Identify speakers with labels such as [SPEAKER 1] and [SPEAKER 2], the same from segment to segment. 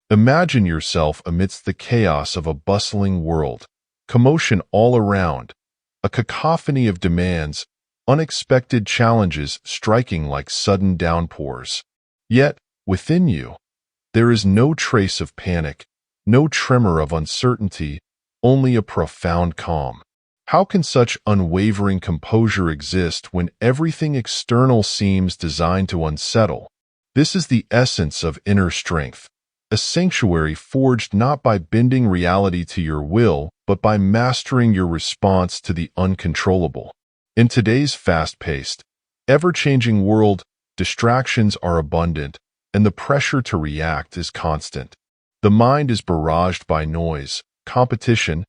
[SPEAKER 1] Imagine yourself amidst the chaos of a bustling world, commotion all around, a cacophony of demands, unexpected challenges striking like sudden downpours. Yet, within you, there is no trace of panic, no tremor of uncertainty, only a profound calm. How can such unwavering composure exist when everything external seems designed to unsettle? This is the essence of inner strength, a sanctuary forged not by bending reality to your will, but by mastering your response to the uncontrollable. In today's fast-paced, ever-changing world, distractions are abundant, and the pressure to react is constant. The mind is barraged by noise, competition,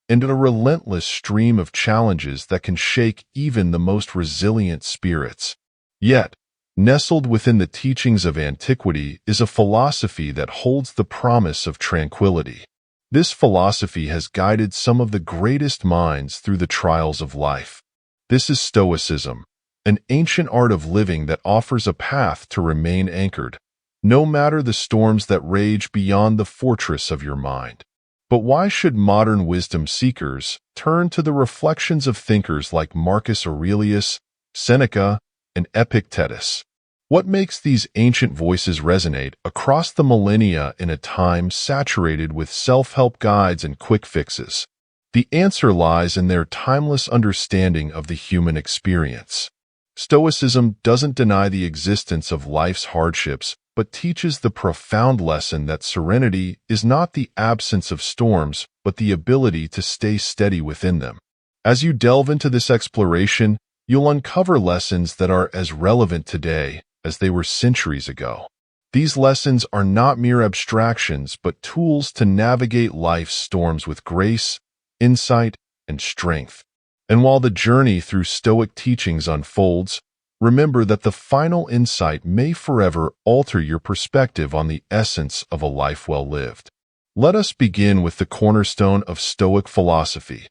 [SPEAKER 1] and a relentless stream of challenges that can shake even the most resilient spirits. Yet, nestled within the teachings of antiquity is a philosophy that holds the promise of tranquility. This philosophy has guided some of the greatest minds through the trials of life. This is Stoicism, an ancient art of living that offers a path to remain anchored, no matter the storms that rage beyond the fortress of your mind. But why should modern wisdom seekers turn to the reflections of thinkers like Marcus Aurelius, Seneca, and Epictetus? What makes these ancient voices resonate across the millennia in a time saturated with self-help guides and quick fixes? The answer lies in their timeless understanding of the human experience. Stoicism doesn't deny the existence of life's hardships, but teaches the profound lesson that serenity is not the absence of storms, but the ability to stay steady within them. As you delve into this exploration, you'll uncover lessons that are as relevant today as they were centuries ago. These lessons are not mere abstractions, but tools to navigate life's storms with grace, insight, and strength. And while the journey through Stoic teachings unfolds, remember that the final insight may forever alter your perspective on the essence of a life well lived. Let us begin with the cornerstone of Stoic philosophy,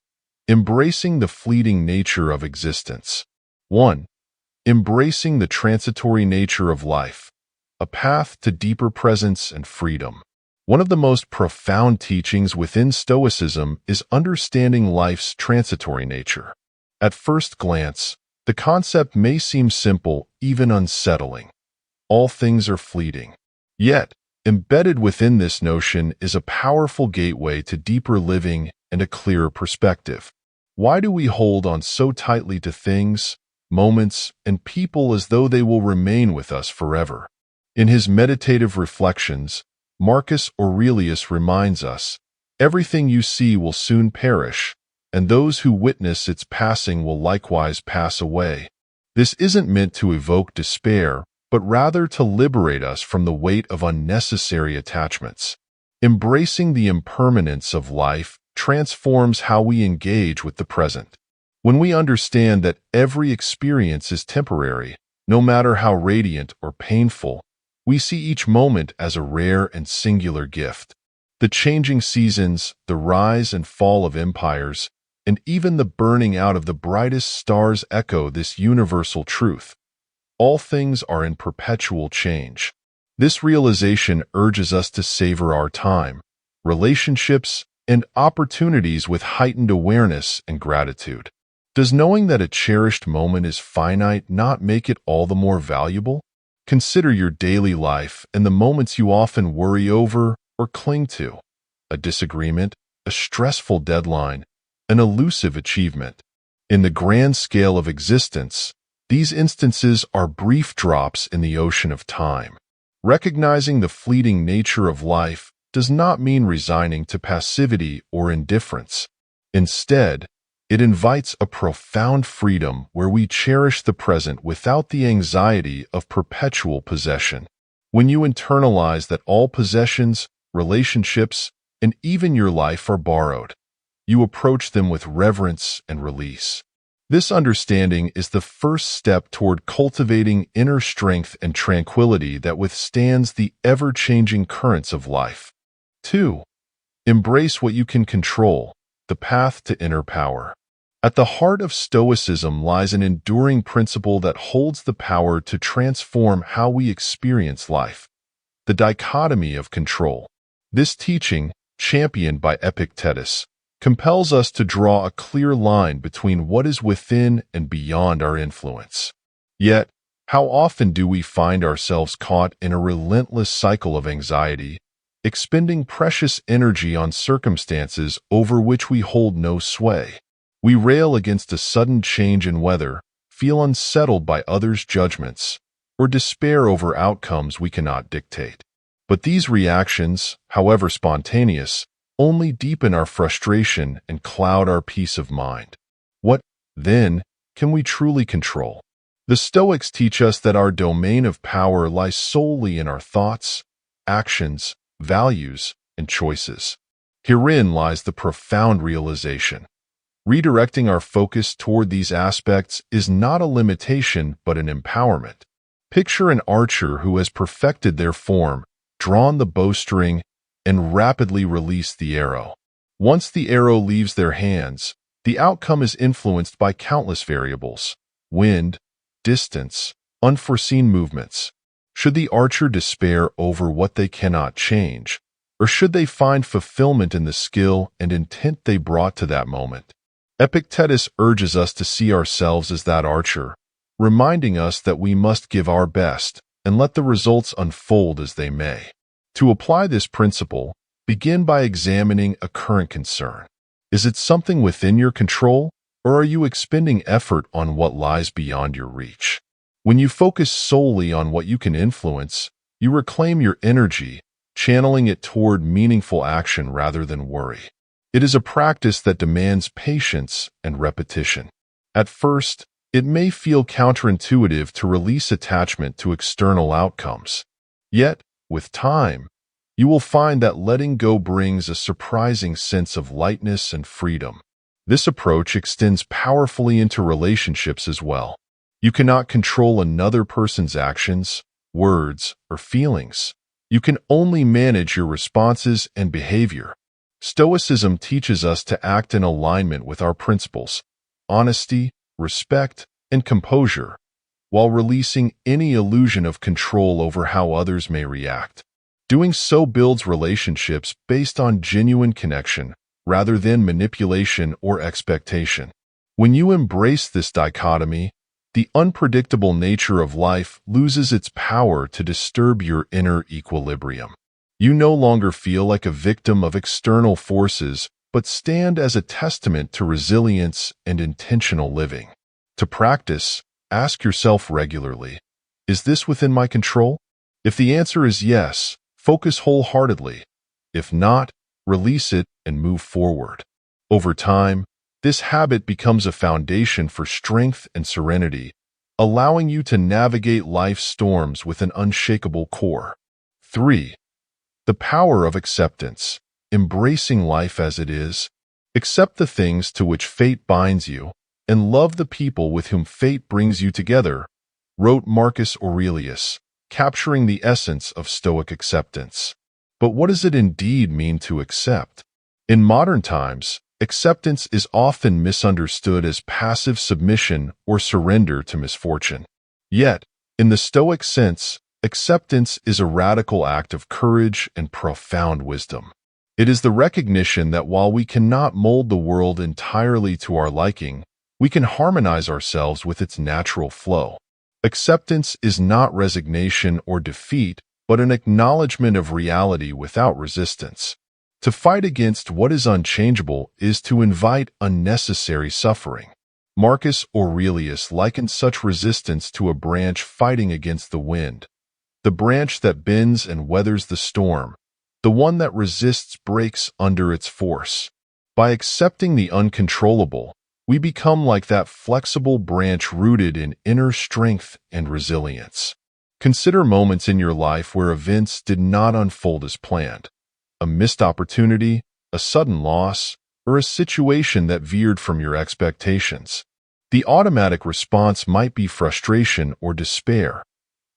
[SPEAKER 1] embracing the fleeting nature of existence. 1. Embracing the transitory nature of life, a path to deeper presence and freedom. One of the most profound teachings within Stoicism is understanding life's transitory nature. At first glance, the concept may seem simple, even unsettling. All things are fleeting. Yet, embedded within this notion is a powerful gateway to deeper living and a clearer perspective. Why do we hold on so tightly to things, moments, and people as though they will remain with us forever? In his meditative reflections, Marcus Aurelius reminds us, "Everything you see will soon perish, and those who witness its passing will likewise pass away." This isn't meant to evoke despair, but rather to liberate us from the weight of unnecessary attachments. Embracing the impermanence of life transforms how we engage with the present. When we understand that every experience is temporary, no matter how radiant or painful, we see each moment as a rare and singular gift. The changing seasons, the rise and fall of empires, and even the burning out of the brightest stars echo this universal truth. All things are in perpetual change. This realization urges us to savor our time, relationships, and opportunities with heightened awareness and gratitude. Does knowing that a cherished moment is finite not make it all the more valuable? Consider your daily life and the moments you often worry over or cling to. A disagreement, a stressful deadline, an elusive achievement. In the grand scale of existence, these instances are brief drops in the ocean of time. Recognizing the fleeting nature of life does not mean resigning to passivity or indifference. Instead, it invites a profound freedom where we cherish the present without the anxiety of perpetual possession. When you internalize that all possessions, relationships, and even your life are borrowed, you approach them with reverence and release. This understanding is the first step toward cultivating inner strength and tranquility that withstands the ever-changing currents of life. 2. Embrace what you can control, the path to inner power. At the heart of Stoicism lies an enduring principle that holds the power to transform how we experience life: the dichotomy of control. This teaching, championed by Epictetus, compels us to draw a clear line between what is within and beyond our influence. Yet, how often do we find ourselves caught in a relentless cycle of anxiety, expending precious energy on circumstances over which we hold no sway? We rail against a sudden change in weather, feel unsettled by others' judgments, or despair over outcomes we cannot dictate. But these reactions, however spontaneous, only deepen our frustration and cloud our peace of mind. What, then, can we truly control? The Stoics teach us that our domain of power lies solely in our thoughts, actions, values, and choices. Herein lies the profound realization. Redirecting our focus toward these aspects is not a limitation but an empowerment. Picture an archer who has perfected their form, drawn the bowstring, and rapidly released the arrow. Once the arrow leaves their hands, the outcome is influenced by countless variables: wind, distance, unforeseen movements. Should the archer despair over what they cannot change, or should they find fulfillment in the skill and intent they brought to that moment? Epictetus urges us to see ourselves as that archer, reminding us that we must give our best and let the results unfold as they may. To apply this principle, begin by examining a current concern. Is it something within your control, or are you expending effort on what lies beyond your reach? When you focus solely on what you can influence, you reclaim your energy, channeling it toward meaningful action rather than worry. It is a practice that demands patience and repetition. At first, it may feel counterintuitive to release attachment to external outcomes. Yet, with time, you will find that letting go brings a surprising sense of lightness and freedom. This approach extends powerfully into relationships as well. You cannot control another person's actions, words, or feelings. You can only manage your responses and behavior. Stoicism teaches us to act in alignment with our principles: honesty, respect, and composure, while releasing any illusion of control over how others may react. Doing so builds relationships based on genuine connection, rather than manipulation or expectation. When you embrace this dichotomy, the unpredictable nature of life loses its power to disturb your inner equilibrium. You no longer feel like a victim of external forces, but stand as a testament to resilience and intentional living. To practice, ask yourself regularly, is this within my control? If the answer is yes, focus wholeheartedly. If not, release it and move forward. Over time, this habit becomes a foundation for strength and serenity, allowing you to navigate life's storms with an unshakable core. 3. The power of acceptance. Embracing life as it is. Accept the things to which fate binds you, and love the people with whom fate brings you together, wrote Marcus Aurelius, capturing the essence of Stoic acceptance. But what does it indeed mean to accept? In modern times, acceptance is often misunderstood as passive submission or surrender to misfortune. Yet, in the Stoic sense, acceptance is a radical act of courage and profound wisdom. It is the recognition that while we cannot mold the world entirely to our liking, we can harmonize ourselves with its natural flow. Acceptance is not resignation or defeat, but an acknowledgement of reality without resistance. To fight against what is unchangeable is to invite unnecessary suffering. Marcus Aurelius likened such resistance to a branch fighting against the wind. The branch that bends and weathers the storm, the one that resists breaks under its force. By accepting the uncontrollable, we become like that flexible branch rooted in inner strength and resilience. Consider moments in your life where events did not unfold as planned. A missed opportunity, a sudden loss, or a situation that veered from your expectations. The automatic response might be frustration or despair,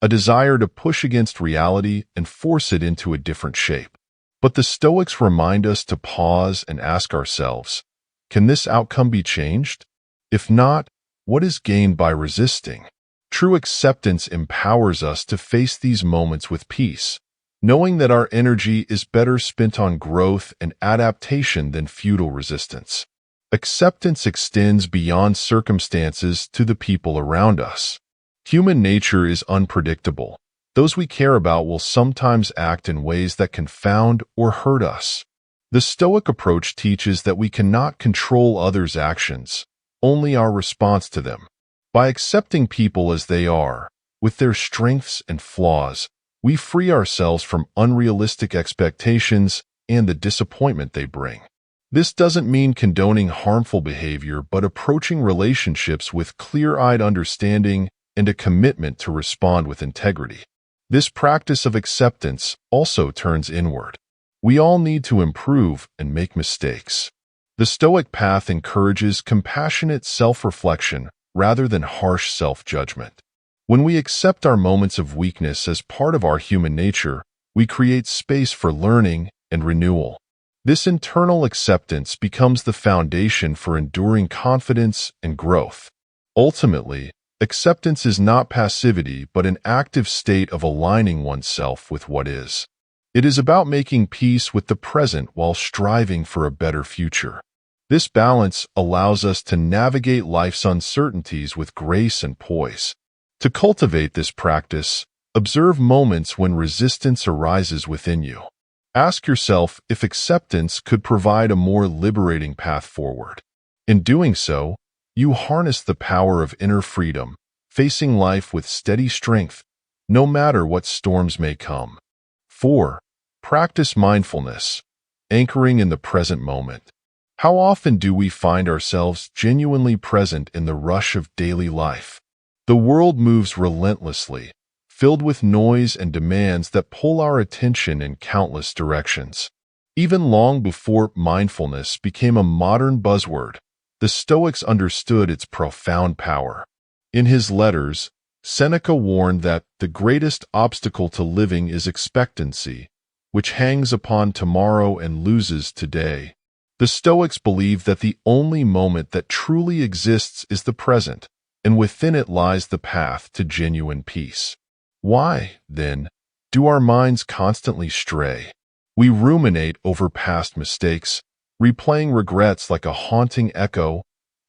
[SPEAKER 1] a desire to push against reality and force it into a different shape. But the Stoics remind us to pause and ask ourselves, can this outcome be changed? If not, what is gained by resisting? True acceptance empowers us to face these moments with peace, knowing that our energy is better spent on growth and adaptation than futile resistance. Acceptance extends beyond circumstances to the people around us. Human nature is unpredictable. Those we care about will sometimes act in ways that confound or hurt us. The Stoic approach teaches that we cannot control others' actions, only our response to them. By accepting people as they are, with their strengths and flaws, we free ourselves from unrealistic expectations and the disappointment they bring. This doesn't mean condoning harmful behavior, but approaching relationships with clear-eyed understanding and a commitment to respond with integrity. This practice of acceptance also turns inward. We all need to improve and make mistakes. The Stoic path encourages compassionate self-reflection rather than harsh self-judgment. When we accept our moments of weakness as part of our human nature, we create space for learning and renewal. This internal acceptance becomes the foundation for enduring confidence and growth. Ultimately, acceptance is not passivity but an active state of aligning oneself with what is. It is about making peace with the present while striving for a better future. This balance allows us to navigate life's uncertainties with grace and poise. To cultivate this practice, observe moments when resistance arises within you. Ask yourself if acceptance could provide a more liberating path forward. In doing so, you harness the power of inner freedom, facing life with steady strength, no matter what storms may come. 4. Practice mindfulness, anchoring in the present moment. How often do we find ourselves genuinely present in the rush of daily life? The world moves relentlessly, filled with noise and demands that pull our attention in countless directions. Even long before mindfulness became a modern buzzword, the Stoics understood its profound power. In his letters, Seneca warned that the greatest obstacle to living is expectancy, which hangs upon tomorrow and loses today. The Stoics believed that the only moment that truly exists is the present, and within it lies the path to genuine peace. Why, then, do our minds constantly stray? We ruminate over past mistakes, replaying regrets like a haunting echo,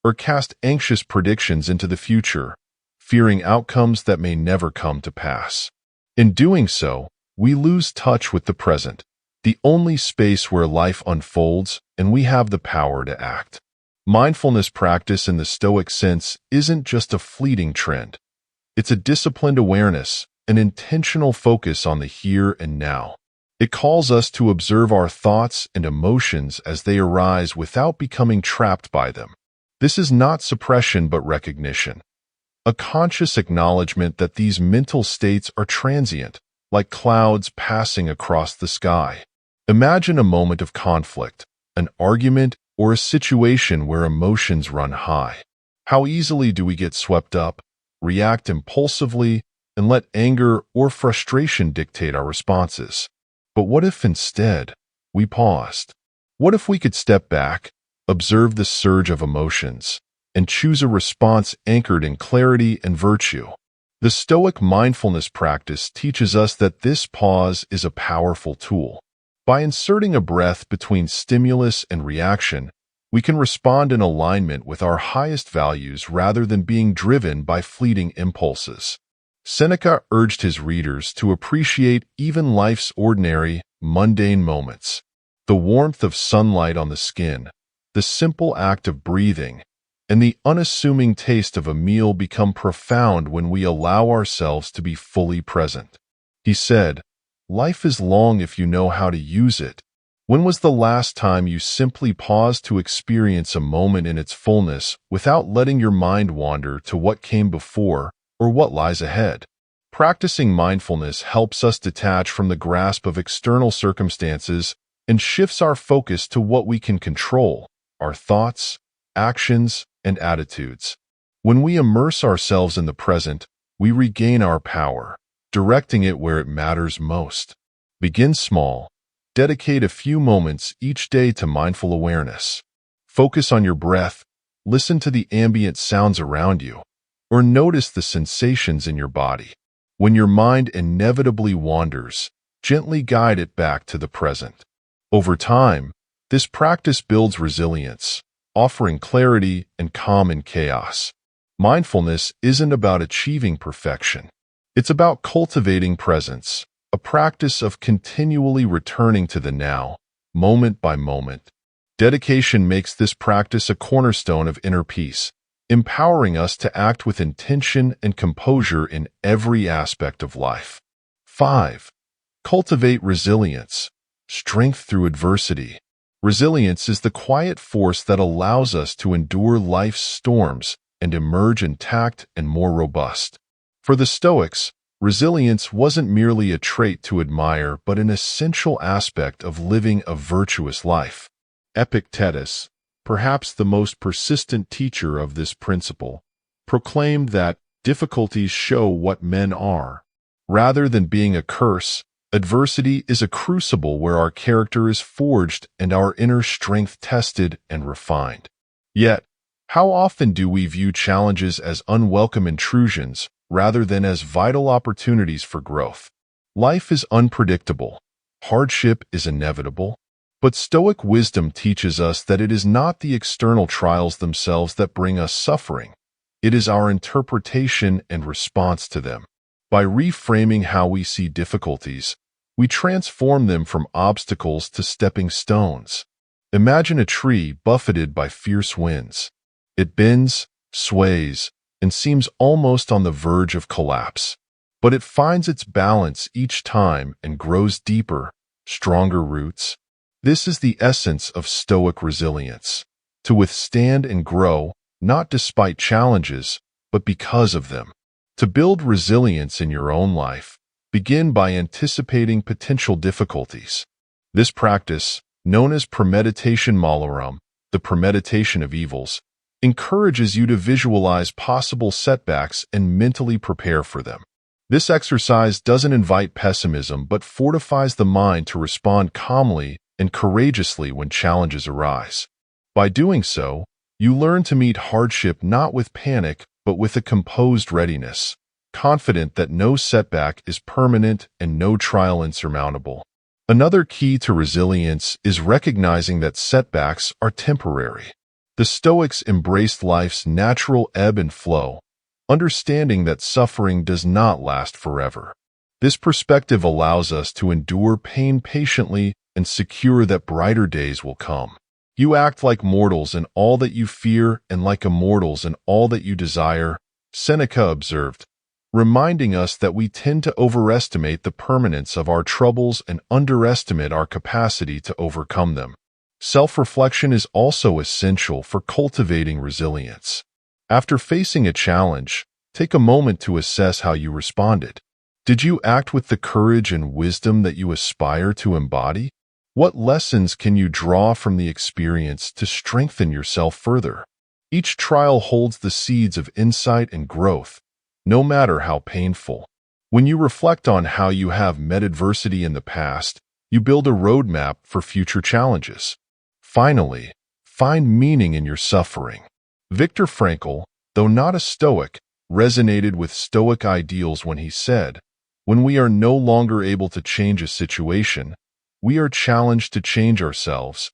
[SPEAKER 1] or cast anxious predictions into the future, fearing outcomes that may never come to pass. In doing so, we lose touch with the present, the only space where life unfolds and we have the power to act. Mindfulness practice in the Stoic sense isn't just a fleeting trend. It's a disciplined awareness, an intentional focus on the here and now. It calls us to observe our thoughts and emotions as they arise without becoming trapped by them. This is not suppression but recognition, a conscious acknowledgement that these mental states are transient, like clouds passing across the sky. Imagine a moment of conflict, an argument, or a situation where emotions run high. How easily do we get swept up, react impulsively, and let anger or frustration dictate our responses? But what if instead we paused? What if we could step back, observe the surge of emotions, and choose a response anchored in clarity and virtue? The Stoic mindfulness practice teaches us that this pause is a powerful tool. By inserting a breath between stimulus and reaction, we can respond in alignment with our highest values rather than being driven by fleeting impulses. Seneca urged his readers to appreciate even life's ordinary, mundane moments. The warmth of sunlight on the skin, the simple act of breathing, and the unassuming taste of a meal become profound when we allow ourselves to be fully present. He said, "Life is long if you know how to use it." When was the last time you simply paused to experience a moment in its fullness without letting your mind wander to what came before or what lies ahead? Practicing mindfulness helps us detach from the grasp of external circumstances and shifts our focus to what we can control, our thoughts, actions, and attitudes. When we immerse ourselves in the present, we regain our power, directing it where it matters most. Begin small. Dedicate a few moments each day to mindful awareness. Focus on your breath, listen to the ambient sounds around you, or notice the sensations in your body. When your mind inevitably wanders, gently guide it back to the present. Over time, this practice builds resilience, offering clarity and calm in chaos. Mindfulness isn't about achieving perfection. It's about cultivating presence, a practice of continually returning to the now, moment by moment. Dedication makes this practice a cornerstone of inner peace, empowering us to act with intention and composure in every aspect of life. 5. Cultivate resilience, strength through adversity. Resilience is the quiet force that allows us to endure life's storms and emerge intact and more robust. For the Stoics, resilience wasn't merely a trait to admire but an essential aspect of living a virtuous life. Epictetus, perhaps the most persistent teacher of this principle, proclaimed that difficulties show what men are. Rather than being a curse, adversity is a crucible where our character is forged and our inner strength tested and refined. Yet, how often do we view challenges as unwelcome intrusions rather than as vital opportunities for growth? Life is unpredictable. Hardship is inevitable. But Stoic wisdom teaches us that it is not the external trials themselves that bring us suffering. It is our interpretation and response to them. By reframing how we see difficulties, we transform them from obstacles to stepping stones. Imagine a tree buffeted by fierce winds. It bends, sways, and seems almost on the verge of collapse. But it finds its balance each time and grows deeper, stronger roots. This is the essence of Stoic resilience, to withstand and grow, not despite challenges, but because of them. To build resilience in your own life, begin by anticipating potential difficulties. This practice, known as premeditation malorum, the premeditation of evils, encourages you to visualize possible setbacks and mentally prepare for them. This exercise doesn't invite pessimism but fortifies the mind to respond calmly and courageously when challenges arise. By doing so, you learn to meet hardship not with panic but with a composed readiness, confident that no setback is permanent and no trial insurmountable. Another key to resilience is recognizing that setbacks are temporary. The Stoics embraced life's natural ebb and flow, understanding that suffering does not last forever. This perspective allows us to endure pain patiently and secure that brighter days will come. You act like mortals in all that you fear and like immortals in all that you desire, Seneca observed, reminding us that we tend to overestimate the permanence of our troubles and underestimate our capacity to overcome them. Self-reflection is also essential for cultivating resilience. After facing a challenge, take a moment to assess how you responded. Did you act with the courage and wisdom that you aspire to embody? What lessons can you draw from the experience to strengthen yourself further? Each trial holds the seeds of insight and growth, no matter how painful. When you reflect on how you have met adversity in the past, you build a roadmap for future challenges. Finally, find meaning in your suffering. Viktor Frankl, though not a Stoic, resonated with Stoic ideals when he said, "When we are no longer able to change a situation, we are challenged to change ourselves."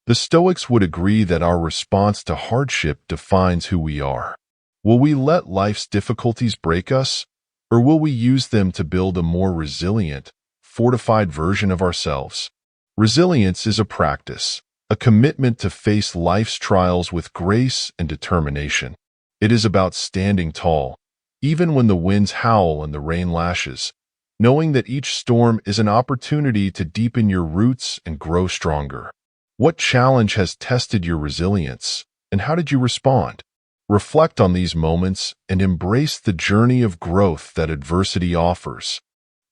[SPEAKER 1] The Stoics would agree that our response to hardship defines who we are. Will we let life's difficulties break us, or will we use them to build a more resilient, fortified version of ourselves? Resilience is a practice, a commitment to face life's trials with grace and determination. It is about standing tall, even when the winds howl and the rain lashes, knowing that each storm is an opportunity to deepen your roots and grow stronger. What challenge has tested your resilience, and how did you respond? Reflect on these moments and embrace the journey of growth that adversity offers.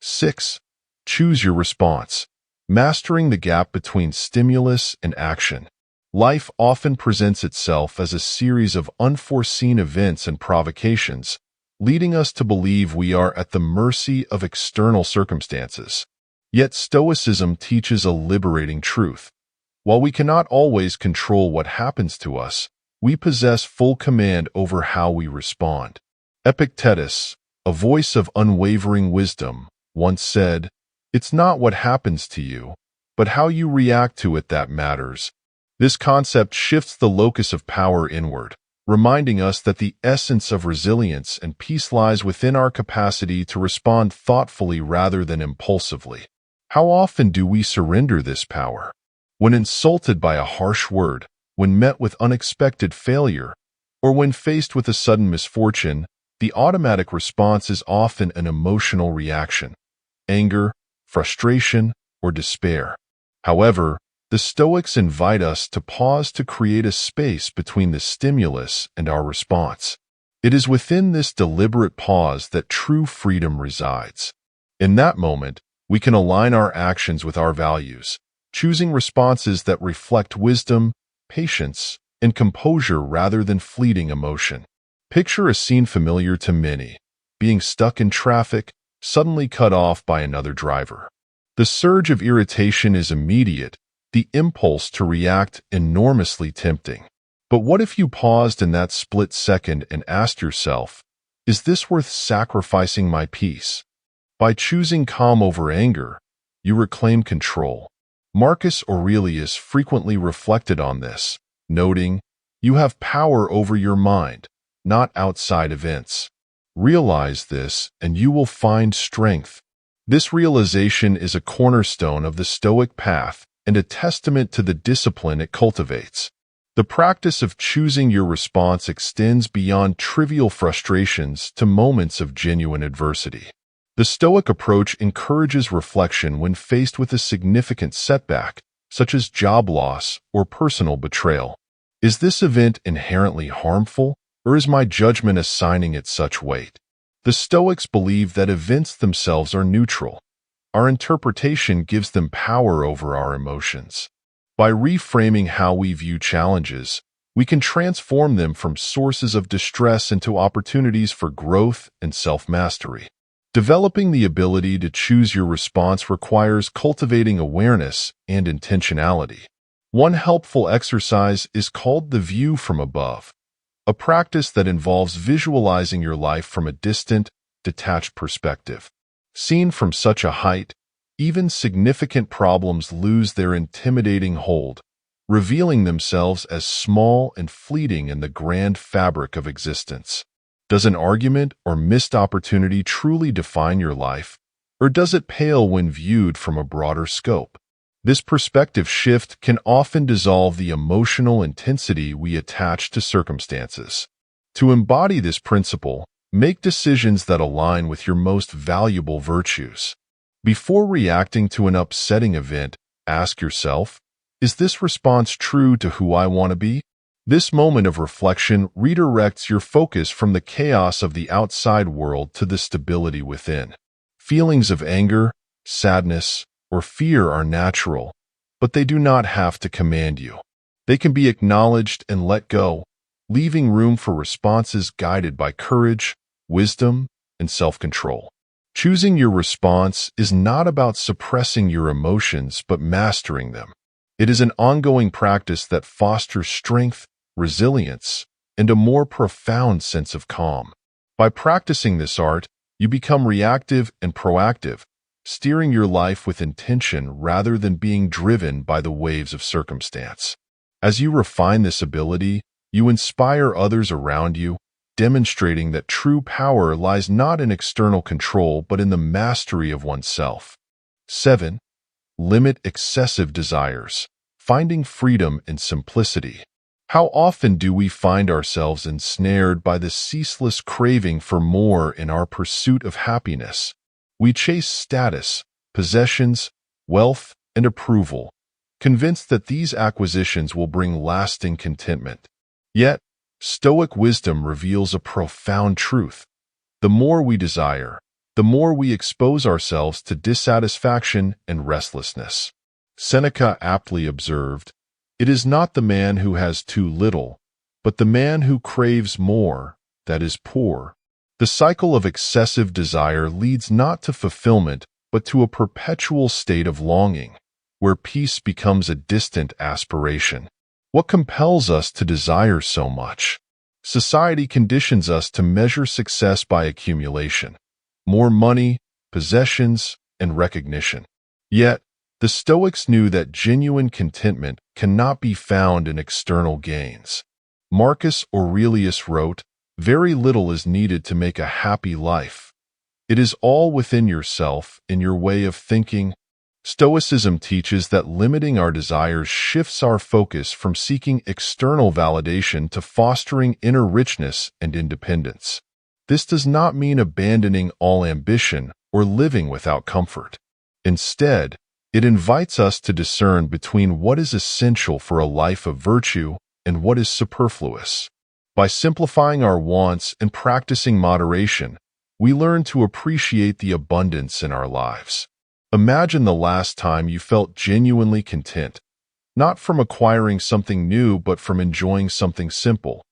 [SPEAKER 1] 6. Choose your response. Mastering the gap between stimulus and action. Life often presents itself as a series of unforeseen events and provocations, leading us to believe we are at the mercy of external circumstances. Yet Stoicism teaches a liberating truth. While we cannot always control what happens to us, we possess full command over how we respond. Epictetus, a voice of unwavering wisdom, once said, It's not what happens to you, but how you react to it that matters. This concept shifts the locus of power inward, reminding us that the essence of resilience and peace lies within our capacity to respond thoughtfully rather than impulsively. How often do we surrender this power? When insulted by a harsh word, when met with unexpected failure, or when faced with a sudden misfortune, the automatic response is often an emotional reaction: anger, frustration, or despair. However, the Stoics invite us to pause to create a space between the stimulus and our response. It is within this deliberate pause that true freedom resides. In that moment, we can align our actions with our values, choosing responses that reflect wisdom, patience, and composure rather than fleeting emotion. Picture a scene familiar to many: being stuck in traffic, suddenly cut off by another driver. The surge of irritation is immediate, the impulse to react enormously tempting. But what if you paused in that split second and asked yourself, is this worth sacrificing my peace? By choosing calm over anger, you reclaim control. Marcus Aurelius frequently reflected on this, noting, "You have power over your mind, not outside events. Realize this, and you will find strength." This realization is a cornerstone of the Stoic path and a testament to the discipline it cultivates. The practice of choosing your response extends beyond trivial frustrations to moments of genuine adversity. The Stoic approach encourages reflection when faced with a significant setback, such as job loss or personal betrayal. Is this event inherently harmful, or is my judgment assigning it such weight? The Stoics believe that events themselves are neutral. Our interpretation gives them power over our emotions. By reframing how we view challenges, we can transform them from sources of distress into opportunities for growth and self-mastery. Developing the ability to choose your response requires cultivating awareness and intentionality. One helpful exercise is called the view from above, a practice that involves visualizing your life from a distant, detached perspective. Seen from such a height, even significant problems lose their intimidating hold, revealing themselves as small and fleeting in the grand fabric of existence. Does an argument or missed opportunity truly define your life, or does it pale when viewed from a broader scope? This perspective shift can often dissolve the emotional intensity we attach to circumstances. To embody this principle, make decisions that align with your most valuable virtues. Before reacting to an upsetting event, ask yourself, is this response true to who I want to be? This moment of reflection redirects your focus from the chaos of the outside world to the stability within. Feelings of anger, sadness, or fear are natural, but they do not have to command you. They can be acknowledged and let go, leaving room for responses guided by courage, wisdom, and self-control. Choosing your response is not about suppressing your emotions but mastering them. It is an ongoing practice that fosters strength, resilience, and a more profound sense of calm. By practicing this art, you become reactive and proactive, steering your life with intention rather than being driven by the waves of circumstance. As you refine this ability, you inspire others around you, demonstrating that true power lies not in external control but in the mastery of oneself. 7. Limit excessive desires. Finding freedom in simplicity. How often do we find ourselves ensnared by the ceaseless craving for more in our pursuit of happiness? We chase status, possessions, wealth, and approval, convinced that these acquisitions will bring lasting contentment. Yet, Stoic wisdom reveals a profound truth. The more we desire, the more we expose ourselves to dissatisfaction and restlessness. Seneca aptly observed, "It is not the man who has too little, but the man who craves more, that is poor." The cycle of excessive desire leads not to fulfillment, but to a perpetual state of longing, where peace becomes a distant aspiration. What compels us to desire so much? Society conditions us to measure success by accumulation. More money, possessions, and recognition. Yet, the Stoics knew that genuine contentment cannot be found in external gains. Marcus Aurelius wrote, "Very little is needed to make a happy life. It is all within yourself, in your way of thinking." Stoicism teaches that limiting our desires shifts our focus from seeking external validation to fostering inner richness and independence. This does not mean abandoning all ambition or living without comfort. Instead, it invites us to discern between what is essential for a life of virtue and what is superfluous. By simplifying our wants and practicing moderation, we learn to appreciate the abundance in our lives. Imagine the last time you felt genuinely content, not from acquiring something new but from enjoying something simple,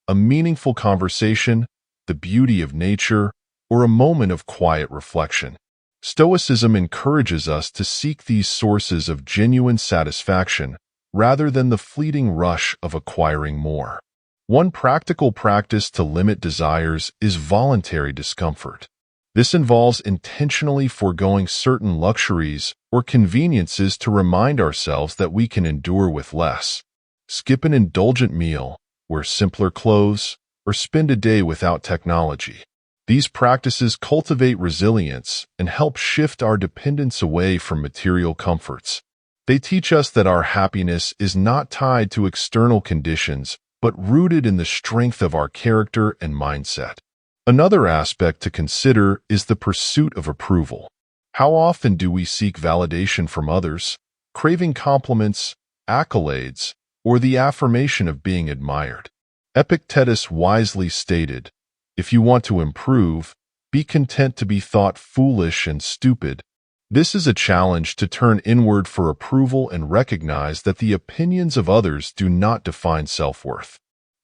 [SPEAKER 1] a meaningful conversation, the beauty of nature, or a moment of quiet reflection. Stoicism encourages us to seek these sources of genuine satisfaction rather than the fleeting rush of acquiring more. One practical practice to limit desires is voluntary discomfort. This involves intentionally foregoing certain luxuries or conveniences to remind ourselves that we can endure with less. Skip an indulgent meal, wear simpler clothes, or spend a day without technology. These practices cultivate resilience and help shift our dependence away from material comforts. They teach us that our happiness is not tied to external conditions, but rooted in the strength of our character and mindset. Another aspect to consider is the pursuit of approval. How often do we seek validation from others, craving compliments, accolades, or the affirmation of being admired? Epictetus wisely stated, "If you want to improve, be content to be thought foolish and stupid." This is a challenge to turn inward for approval and recognize that the opinions of others do not define self-worth.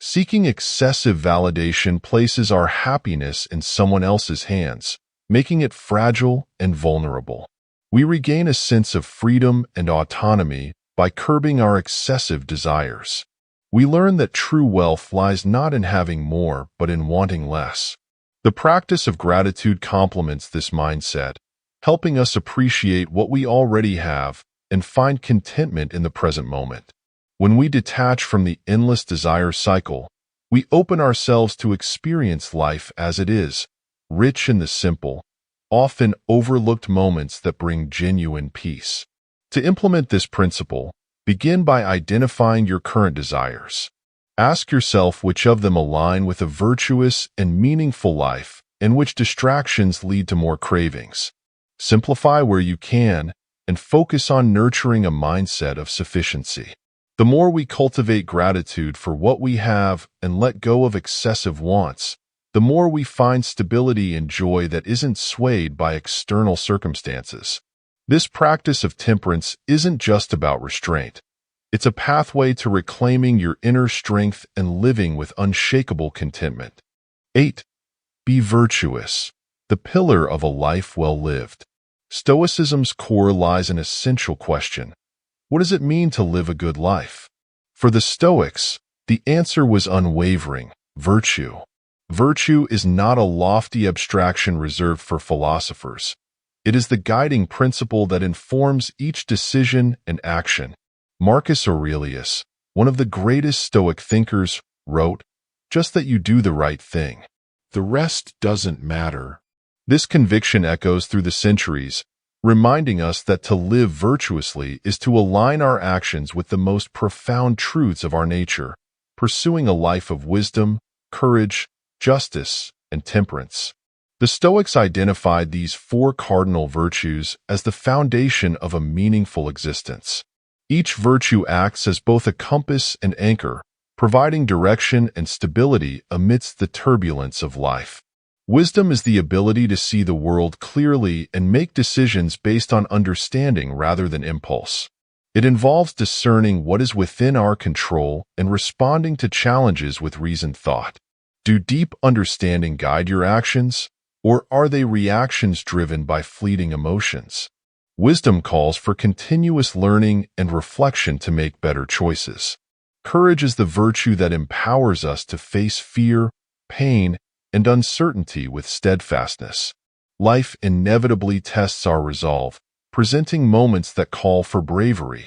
[SPEAKER 1] Seeking excessive validation places our happiness in someone else's hands, making it fragile and vulnerable. We regain a sense of freedom and autonomy by curbing our excessive desires. We learn that true wealth lies not in having more, but in wanting less. The practice of gratitude complements this mindset, helping us appreciate what we already have and find contentment in the present moment. When we detach from the endless desire cycle, we open ourselves to experience life as it is, rich in the simple, often overlooked moments that bring genuine peace. To implement this principle, begin by identifying your current desires. Ask yourself which of them align with a virtuous and meaningful life and which distractions lead to more cravings. Simplify where you can and focus on nurturing a mindset of sufficiency. The more we cultivate gratitude for what we have and let go of excessive wants, the more we find stability and joy that isn't swayed by external circumstances. This practice of temperance isn't just about restraint. It's a pathway to reclaiming your inner strength and living with unshakable contentment. 8. Be virtuous, the pillar of a life well lived. Stoicism's core lies in an essential question. What does it mean to live a good life? For the Stoics, the answer was unwavering: virtue. Virtue is not a lofty abstraction reserved for philosophers. It is the guiding principle that informs each decision and action. Marcus Aurelius, one of the greatest Stoic thinkers, wrote, "Just that you do the right thing. The rest doesn't matter." This conviction echoes through the centuries, reminding us that to live virtuously is to align our actions with the most profound truths of our nature, pursuing a life of wisdom, courage, justice, and temperance. The Stoics identified these four cardinal virtues as the foundation of a meaningful existence. Each virtue acts as both a compass and anchor, providing direction and stability amidst the turbulence of life. Wisdom is the ability to see the world clearly and make decisions based on understanding rather than impulse. It involves discerning what is within our control and responding to challenges with reasoned thought. Do deep understanding guide your actions, or are they reactions driven by fleeting emotions? Wisdom calls for continuous learning and reflection to make better choices. Courage is the virtue that empowers us to face fear, pain, and uncertainty with steadfastness. Life inevitably tests our resolve, presenting moments that call for bravery,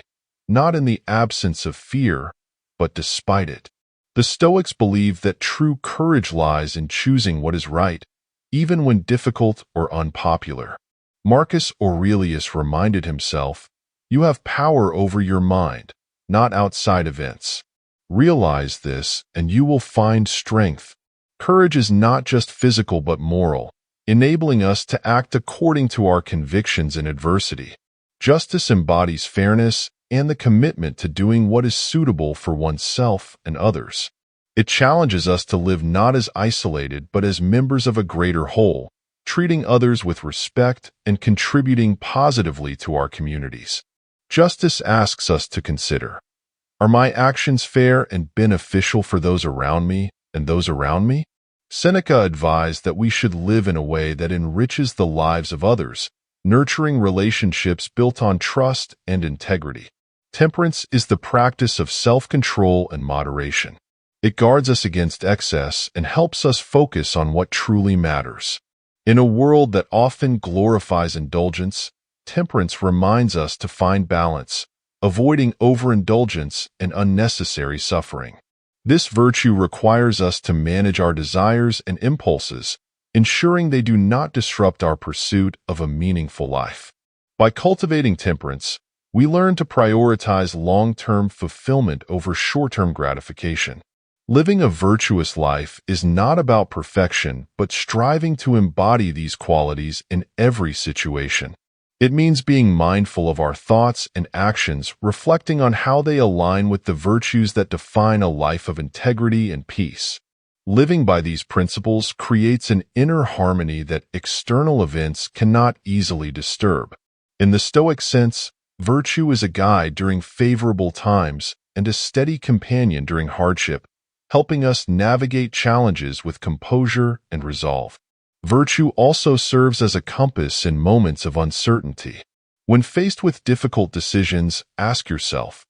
[SPEAKER 1] not in the absence of fear, but despite it. The Stoics believe that true courage lies in choosing what is right, even when difficult or unpopular. Marcus Aurelius reminded himself, "You have power over your mind, not outside events. Realize this, and you will find strength." Courage is not just physical but moral, enabling us to act according to our convictions in adversity. Justice embodies fairness and the commitment to doing what is suitable for oneself and others. It challenges us to live not as isolated but as members of a greater whole, treating others with respect and contributing positively to our communities. Justice asks us to consider, are my actions fair and beneficial for those around me and those around me? Seneca advised that we should live in a way that enriches the lives of others, nurturing relationships built on trust and integrity. Temperance is the practice of self-control and moderation. It guards us against excess and helps us focus on what truly matters. In a world that often glorifies indulgence, temperance reminds us to find balance, avoiding overindulgence and unnecessary suffering. This virtue requires us to manage our desires and impulses, ensuring they do not disrupt our pursuit of a meaningful life. By cultivating temperance, we learn to prioritize long-term fulfillment over short-term gratification. Living a virtuous life is not about perfection, but striving to embody these qualities in every situation. It means being mindful of our thoughts and actions, reflecting on how they align with the virtues that define a life of integrity and peace. Living by these principles creates an inner harmony that external events cannot easily disturb. In the Stoic sense, virtue is a guide during favorable times and a steady companion during hardship, helping us navigate challenges with composure and resolve. Virtue also serves as a compass in moments of uncertainty. When faced with difficult decisions, ask yourself,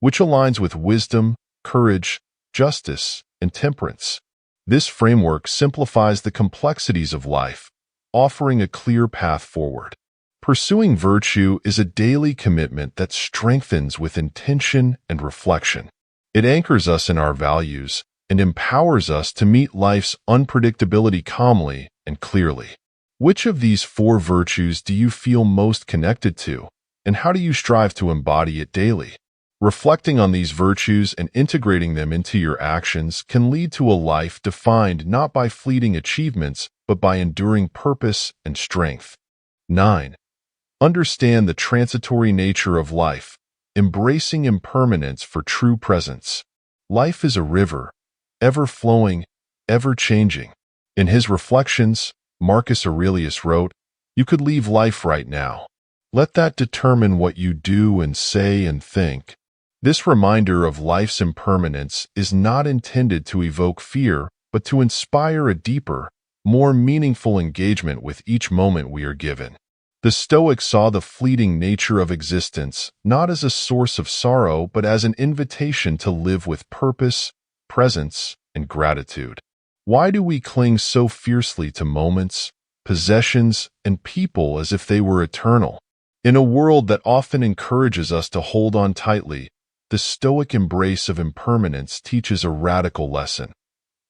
[SPEAKER 1] which aligns with wisdom, courage, justice, and temperance? This framework simplifies the complexities of life, offering a clear path forward. Pursuing virtue is a daily commitment that strengthens with intention and reflection. It anchors us in our values and empowers us to meet life's unpredictability calmly and clearly. Which of these four virtues do you feel most connected to, and how do you strive to embody it daily? Reflecting on these virtues and integrating them into your actions can lead to a life defined not by fleeting achievements, but by enduring purpose and strength. 9. Understand the transitory nature of life, embracing impermanence for true presence. Life is a river, ever-flowing, ever-changing. In his Reflections, Marcus Aurelius wrote, "You could leave life right now. Let that determine what you do and say and think." This reminder of life's impermanence is not intended to evoke fear, but to inspire a deeper, more meaningful engagement with each moment we are given. The Stoics saw the fleeting nature of existence not as a source of sorrow, but as an invitation to live with purpose, presence, and gratitude. Why do we cling so fiercely to moments, possessions, and people as if they were eternal? In a world that often encourages us to hold on tightly, the Stoic embrace of impermanence teaches a radical lesson.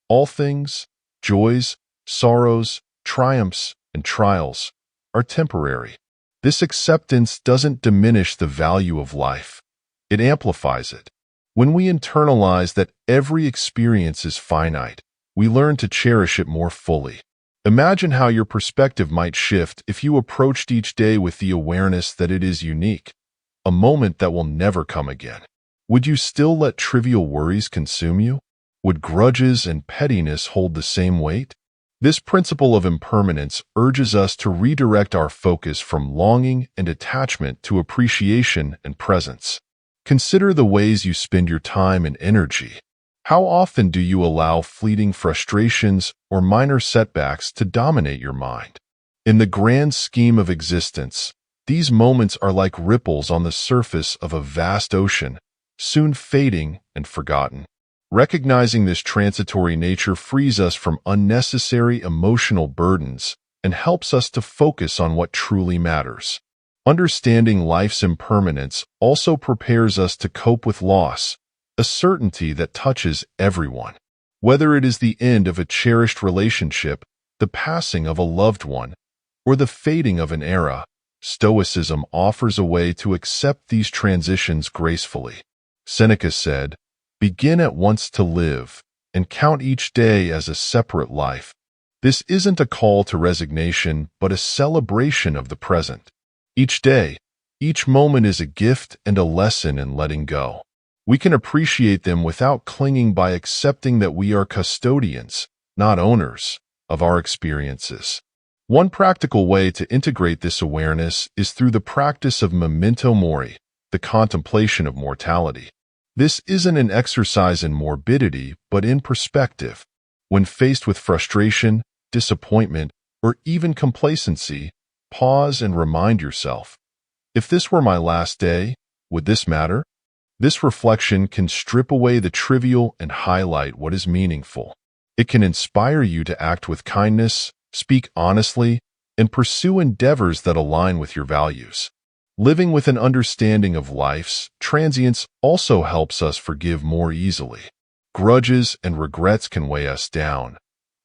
[SPEAKER 1] All things, joys, sorrows, triumphs, and trials, are temporary. This acceptance doesn't diminish the value of life. It amplifies it. When we internalize that every experience is finite, we learn to cherish it more fully. Imagine how your perspective might shift if you approached each day with the awareness that it is unique, a moment that will never come again. Would you still let trivial worries consume you? Would grudges and pettiness hold the same weight? This principle of impermanence urges us to redirect our focus from longing and attachment to appreciation and presence. Consider the ways you spend your time and energy. How often do you allow fleeting frustrations or minor setbacks to dominate your mind? In the grand scheme of existence, these moments are like ripples on the surface of a vast ocean, soon fading and forgotten. Recognizing this transitory nature frees us from unnecessary emotional burdens and helps us to focus on what truly matters. Understanding life's impermanence also prepares us to cope with loss, a certainty that touches everyone. Whether it is the end of a cherished relationship, the passing of a loved one, or the fading of an era, Stoicism offers a way to accept these transitions gracefully. Seneca said, "Begin at once to live, and count each day as a separate life." This isn't a call to resignation, but a celebration of the present. Each day, each moment is a gift and a lesson in letting go. We can appreciate them without clinging by accepting that we are custodians, not owners, of our experiences. One practical way to integrate this awareness is through the practice of memento mori, the contemplation of mortality. This isn't an exercise in morbidity, but in perspective. When faced with frustration, disappointment, or even complacency, pause and remind yourself, if this were my last day, would this matter? This reflection can strip away the trivial and highlight what is meaningful. It can inspire you to act with kindness, speak honestly, and pursue endeavors that align with your values. Living with an understanding of life's transience also helps us forgive more easily. Grudges and regrets can weigh us down,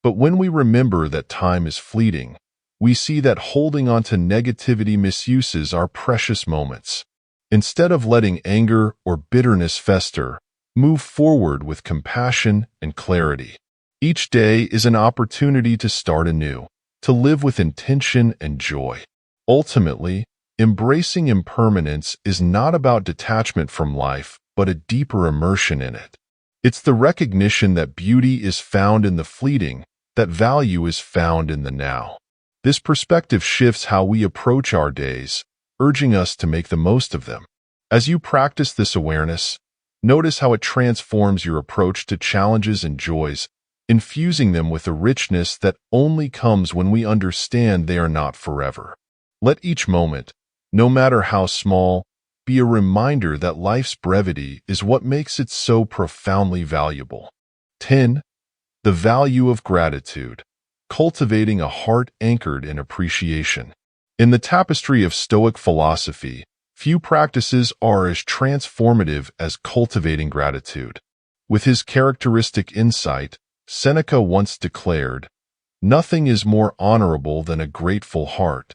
[SPEAKER 1] but when we remember that time is fleeting, we see that holding on to negativity misuses our precious moments. Instead of letting anger or bitterness fester, move forward with compassion and clarity. Each day is an opportunity to start anew, to live with intention and joy. Ultimately, embracing impermanence is not about detachment from life, but a deeper immersion in it. It's the recognition that beauty is found in the fleeting, that value is found in the now. This perspective shifts how we approach our days, urging us to make the most of them. As you practice this awareness, notice how it transforms your approach to challenges and joys, infusing them with a richness that only comes when we understand they are not forever. Let each moment, no matter how small, be a reminder that life's brevity is what makes it so profoundly valuable. 10. The value of gratitude. Cultivating a heart anchored in appreciation. In the tapestry of Stoic philosophy, few practices are as transformative as cultivating gratitude. With his characteristic insight, Seneca once declared, "Nothing is more honorable than a grateful heart."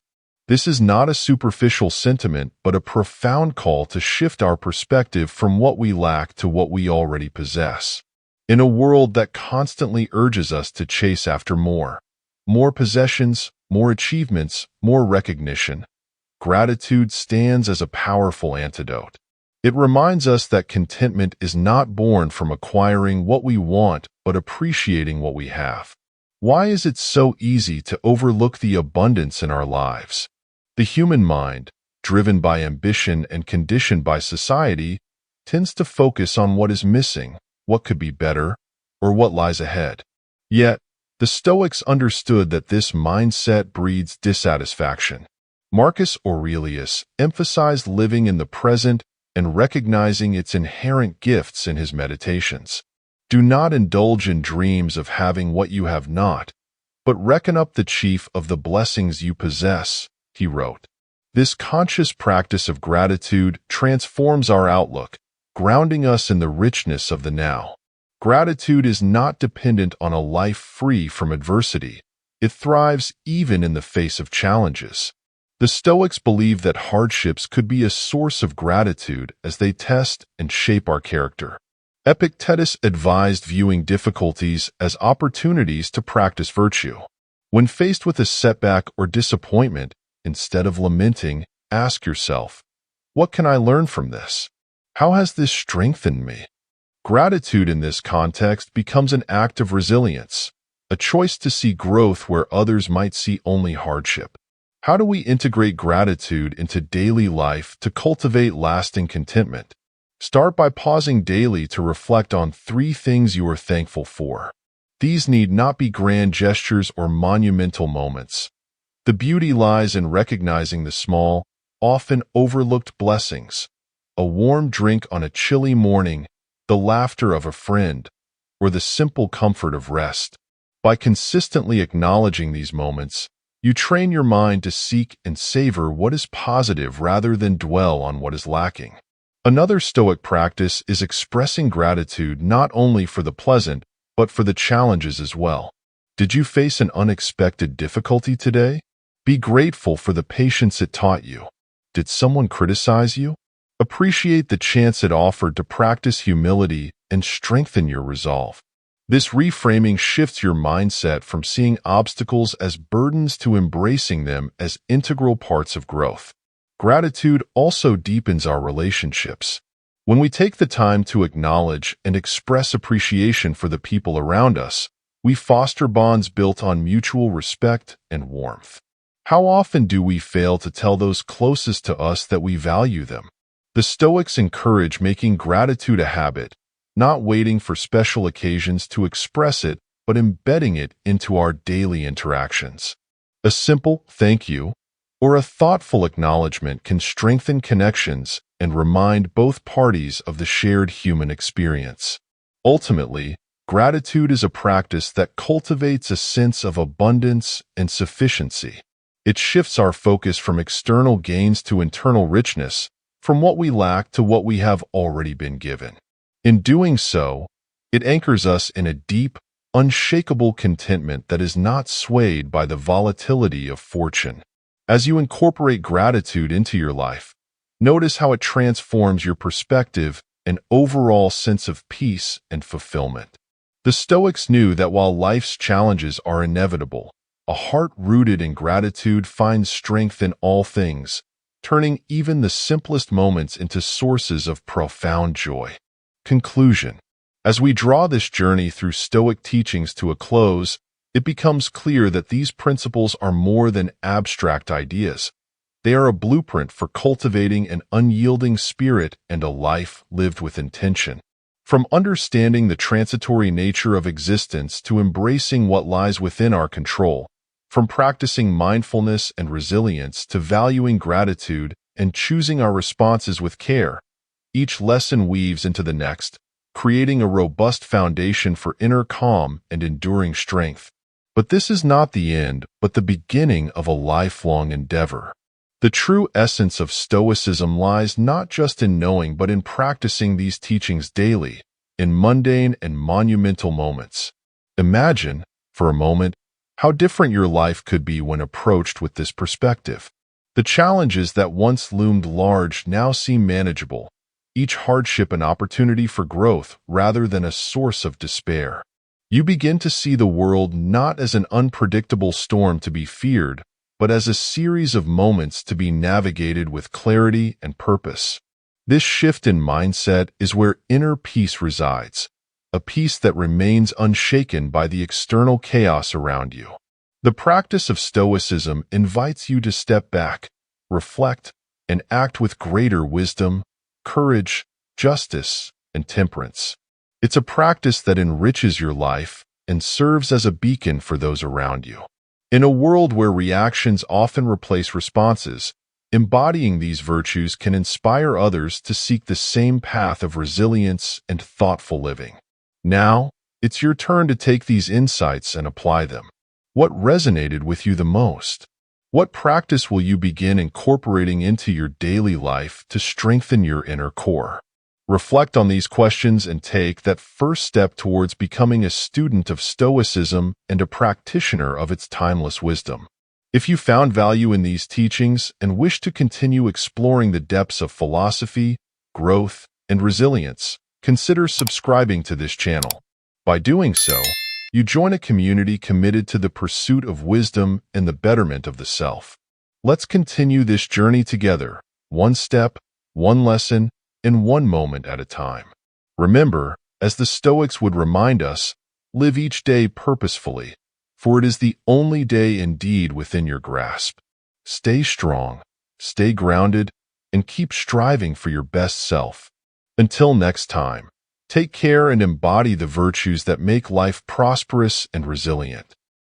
[SPEAKER 1] This is not a superficial sentiment, but a profound call to shift our perspective from what we lack to what we already possess. In a world that constantly urges us to chase after more possessions, more achievements, more recognition, gratitude stands as a powerful antidote. It reminds us that contentment is not born from acquiring what we want, but appreciating what we have. Why is it so easy to overlook the abundance in our lives? The human mind, driven by ambition and conditioned by society, tends to focus on what is missing, what could be better, or what lies ahead. Yet, the Stoics understood that this mindset breeds dissatisfaction. Marcus Aurelius emphasized living in the present and recognizing its inherent gifts in his meditations. Do not indulge in dreams of having what you have not, but reckon up the chief of the blessings you possess, he wrote. This conscious practice of gratitude transforms our outlook, grounding us in the richness of the now. Gratitude is not dependent on a life free from adversity. It thrives even in the face of challenges. The Stoics believe that hardships could be a source of gratitude as they test and shape our character. Epictetus advised viewing difficulties as opportunities to practice virtue. When faced with a setback or disappointment, instead of lamenting, ask yourself, what can I learn from this? How has this strengthened me? Gratitude in this context becomes an act of resilience, a choice to see growth where others might see only hardship. How do we integrate gratitude into daily life to cultivate lasting contentment? Start by pausing daily to reflect on 3 things you are thankful for. These need not be grand gestures or monumental moments. The beauty lies in recognizing the small, often overlooked blessings. A warm drink on a chilly morning, the laughter of a friend, or the simple comfort of rest. By consistently acknowledging these moments, You train your mind to seek and savor what is positive rather than dwell on what is lacking. Another Stoic practice is expressing gratitude not only for the pleasant, but for the challenges as well. Did you face an unexpected difficulty today? Be grateful for the patience it taught you. Did someone criticize you? Appreciate the chance it offered to practice humility and strengthen your resolve. This reframing shifts your mindset from seeing obstacles as burdens to embracing them as integral parts of growth. Gratitude also deepens our relationships. When we take the time to acknowledge and express appreciation for the people around us, we foster bonds built on mutual respect and warmth. How often do we fail to tell those closest to us that we value them? The Stoics encourage making gratitude a habit, not waiting for special occasions to express it, but embedding it into our daily interactions. A simple thank you or a thoughtful acknowledgement can strengthen connections and remind both parties of the shared human experience. Ultimately, gratitude is a practice that cultivates a sense of abundance and sufficiency. It shifts our focus from external gains to internal richness, from what we lack to what we have already been given. In doing so, it anchors us in a deep, unshakable contentment that is not swayed by the volatility of fortune. As you incorporate gratitude into your life, notice how it transforms your perspective and overall sense of peace and fulfillment. The Stoics knew that while life's challenges are inevitable, a heart rooted in gratitude finds strength in all things, turning even the simplest moments into sources of profound joy. Conclusion. As we draw this journey through Stoic teachings to a close, it becomes clear that these principles are more than abstract ideas. They are a blueprint for cultivating an unyielding spirit and a life lived with intention. From understanding the transitory nature of existence to embracing what lies within our control, from practicing mindfulness and resilience to valuing gratitude and choosing our responses with care, each lesson weaves into the next, creating a robust foundation for inner calm and enduring strength. But this is not the end, but the beginning of a lifelong endeavor. The true essence of Stoicism lies not just in knowing but in practicing these teachings daily, in mundane and monumental moments. Imagine, for a moment, how different your life could be when approached with this perspective. The challenges that once loomed large now seem manageable, each hardship an opportunity for growth rather than a source of despair. You begin to see the world not as an unpredictable storm to be feared, but as a series of moments to be navigated with clarity and purpose. This shift in mindset is where inner peace resides, a peace that remains unshaken by the external chaos around you. The practice of Stoicism invites you to step back, reflect, and act with greater wisdom, courage, justice, and temperance. It's a practice that enriches your life and serves as a beacon for those around you. In a world where reactions often replace responses, embodying these virtues can inspire others to seek the same path of resilience and thoughtful living. Now, it's your turn to take these insights and apply them. What resonated with you the most? What practice will you begin incorporating into your daily life to strengthen your inner core? Reflect on these questions and take that first step towards becoming a student of Stoicism and a practitioner of its timeless wisdom. If you found value in these teachings and wish to continue exploring the depths of philosophy, growth, and resilience, consider subscribing to this channel. By doing so, you join a community committed to the pursuit of wisdom and the betterment of the self. Let's continue this journey together, one step, one lesson, and one moment at a time. Remember, as the Stoics would remind us, live each day purposefully, for it is the only day indeed within your grasp. Stay strong, stay grounded, and keep striving for your best self. Until next time, take care and embody the virtues that make life prosperous and resilient.